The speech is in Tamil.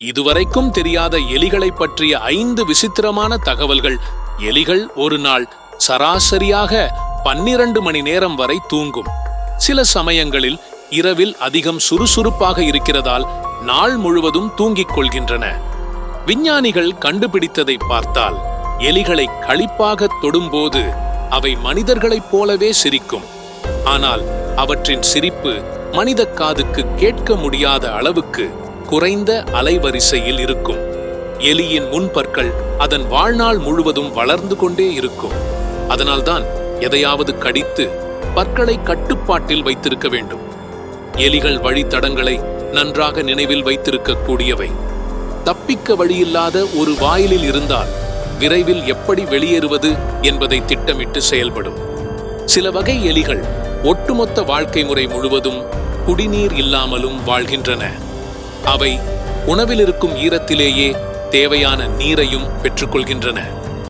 இதுவரைக்கும் தெரியாத எலிகளை பற்றிய 5 விசித்திரமான தகவல்கள். எலிகள் ஒரு நாள் சராசரியாக 12 மணி நேரம் வரை தூங்கும். சில சமயங்களில் இரவில் அதிகம் சுறுசுறுப்பாக இருக்கிறதால் நாள் முழுவதும் தூங்கிக் கொள்கின்றன. விஞ்ஞானிகள் கண்டுபிடித்ததை பார்த்தால் எலிகளை களிப்பாக தொடும்போது அவை மனிதர்களைப் போலவே சிரிக்கும். ஆனால் அவற்றின் சிரிப்பு மனித காதுக்கு கேட்க முடியாத அளவுக்கு குறைந்த அலைவரிசையில் இருக்கும். எலியின் முன்பற்கள் அதன் வாழ்நாள் முழுவதும் வளர்ந்து கொண்டே இருக்கும். அதனால்தான் எதையாவது கடித்து பற்களை கட்டுப்பாட்டில் வைத்திருக்க வேண்டும். எலிகள் வழித்தடங்களை நன்றாக நினைவில் வைத்திருக்க கூடியவை. தப்பிக்க வழியில்லாத ஒரு வாயிலில் இருந்தால் விரைவில் எப்படி வெளியேறுவது என்பதை திட்டமிட்டு செயல்படும். சில வகை எலிகள் ஒட்டுமொத்த வாழ்க்கை முறை முழுவதும் குடிநீர் இல்லாமலும் வாழ்கின்றன. அவை உணவில் இருக்கும் ஈரத்திலேயே தேவையான நீரையும் பெற்றுக்கொள்கின்றன.